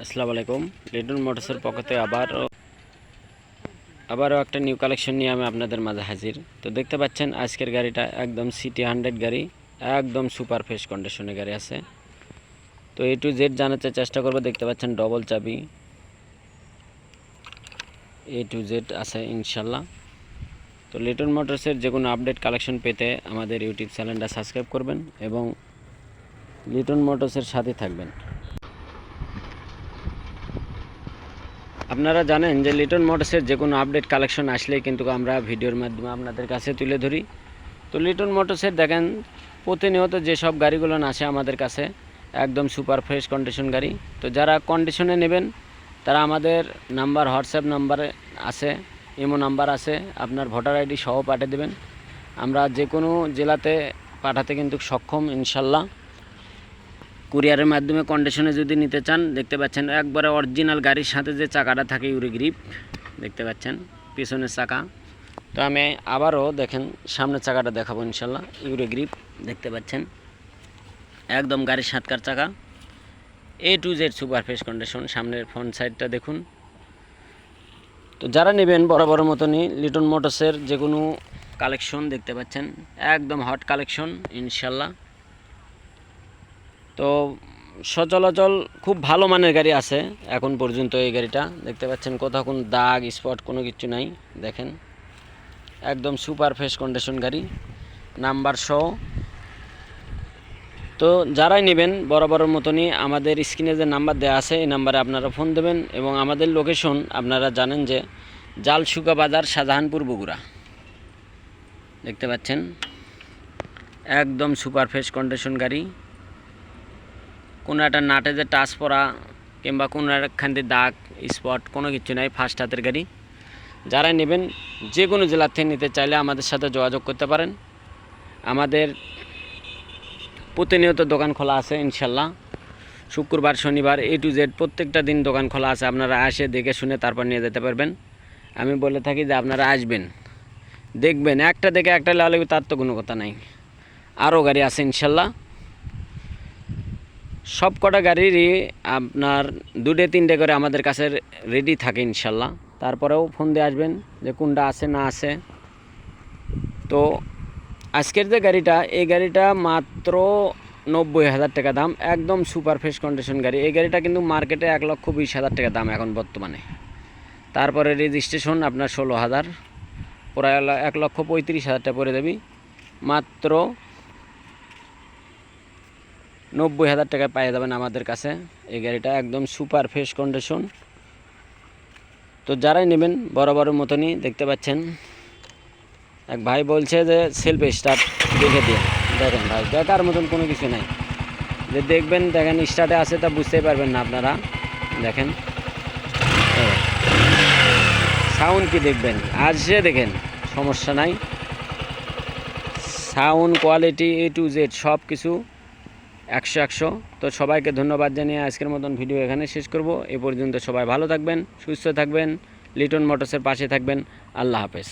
আসসালামু আলাইকুম। লিটন মোটরসের পক্ষ থেকে আবারও একটা নিউ কালেকশন নিয়ে আমি আপনাদের মাঝে হাজির। তো দেখতে পাচ্ছেন আজকের গাড়িটা একদম সিটি 100 গাড়ি, একদম সুপার ফ্রেশ কন্ডিশনে গাড়ি আছে। তো A to Z জানাতে চেষ্টা করবো। দেখতে পাচ্ছেন ডবল চাবি, A to Z আছে ইনশাল্লাহ। তো লিটন মোটরসের যে কোনো আপডেট কালেকশন পেতে আমাদের ইউটিউব চ্যানেলটা সাবস্ক্রাইব করবেন এবং লিটন মোটরসের সাথে থাকবেন। আপনারা জানেন যে লিটন মোটরসের যে কোনো আপডেট কালেকশন আসলেই কিন্তু আমরা ভিডিওর মাধ্যমে আপনাদের কাছে তুলে ধরি। তো লিটন মোটরসের দেখেন প্রতিনিয়ত যেসব গাড়িগুলো আসে আমাদের কাছে একদম সুপার ফ্রেশ কন্ডিশন গাড়ি। তো যারা কন্ডিশনে নেবেন তারা আমাদের নাম্বার, হোয়াটসঅ্যাপ নাম্বারে আছে, ইমো নাম্বার আছে, আপনার ভোটার আইডি সহ পাঠিয়ে দেবেন। আমরা যে কোনো জেলাতে পাঠাতে কিন্তু সক্ষম ইনশাল্লাহ। কুরিয়ারের মাধ্যমে কন্ডিশনে যদি নিতে চান, দেখতে পাচ্ছেন একবারে অরিজিনাল গাড়ির সাথে যে চাকাটা থাকে ইউরি গ্রিপ, দেখতে পাচ্ছেন পিছনের চাকা। তো আমি আবারও দেখেন সামনের চাকাটা দেখাবো ইনশাল্লাহ। ইউরি গ্রিপ দেখতে পাচ্ছেন একদম গাড়ির সাতকার চাকা, A to Z super fresh condition. সামনের ফ্রন্ট সাইডটা দেখুন। তো যারা নেবেন বড় মতনই লিটন মোটরসের যে কোনো কালেকশন দেখতে পাচ্ছেন একদম হট কালেকশন ইনশাল্লাহ। তো সচলাচল খুব ভালো মানের গাড়ি আছে এখন পর্যন্ত। এই গাড়িটা দেখতে পাচ্ছেন কোথাও কোনো দাগ স্পট কোনো কিছু নাই, দেখেন একদম সুপার ফ্রেশ কন্ডিশন গাড়ি, নাম্বার সহ। তো যারাই নেবেন বড় মতনই আমাদের স্ক্রিনে যে নাম্বার দেওয়া আছে এই নাম্বারে আপনারা ফোন দেবেন এবং আমাদের লোকেশন আপনারা জানেন যে জালশুকা বাজার, শাহজাহানপুর, বগুড়া। দেখতে পাচ্ছেন একদম সুপার ফ্রেশ কন্ডিশন গাড়ি, কোনো একটা নাটে যে টাচ পড়া কিংবা কোনো একখানতে দাগ স্পট কোনো কিছু নাই, ফার্স্ট হাতের গাড়ি। যারা নেবেন যে কোনো জেলার থেকে নিতে চাইলে আমাদের সাথে যোগাযোগ করতে পারেন। আমাদের প্রতিনিয়ত দোকান খোলা আছে ইনশাল্লাহ, শুক্রবার, শনিবার A to Z প্রত্যেকটা দিন দোকান খোলা আছে। আপনারা আসে দেখে শুনে তারপর নিয়ে যেতে পারবেন। আমি বলে থাকি যে আপনারা আসবেন, দেখবেন, একটা দেখে একটা লাগালে তার তো কোনো কথা নাই, আরও গাড়ি আছে ইনশাল্লাহ। সব কটা গাড়িরই আপনার 2-3টে করে আমাদের কাছে রেডি থাকে ইনশাল্লাহ। তারপরেও ফোন দিয়ে আসবেন যে কোনটা আছে না আছে। তো আজকের যে গাড়িটা, এই গাড়িটা মাত্র 90,000 টাকা দাম, একদম সুপার ফ্রেশ কন্ডিশন গাড়ি। এই গাড়িটা কিন্তু মার্কেটে 1,20,000 টাকা দাম এখন বর্তমানে। তারপরে রেজিস্ট্রেশন আপনার 16,000, প্রায় 1,35,000 টাকা পড়ে দেবি। মাত্র 90,000 টাকায় পেয়ে যাবেন আমাদের কাছে এই গাড়িটা, একদম সুপার ফ্রেশ কন্ডিশন। তো যারাই নেবেন বড় মতনই দেখতে পাচ্ছেন এক ভাই বলছে যে সেলফ স্টার্ট দেখে দিয়ে, দেখেন ভাই দেখার মতন কোনো কিছু নাই, যে দেখবেন দেখেন স্টার্টে আছে তা বুঝতেই পারবেন না আপনারা। দেখেন সাউন্ড কি দেখবেন, আসে দেখেন সমস্যা নাই, sound quality A to Z সব কিছু 100। তো সবাইকে ধন্যবাদ জানিয়ে আজকের মতন ভিডিও এখানে শেষ করব। এ পর্যন্ত সবাই ভালো থাকবেন, সুস্থ থাকবেন, লিটন মোটরসের পাশে থাকবেন। আল্লাহ হাফেজ।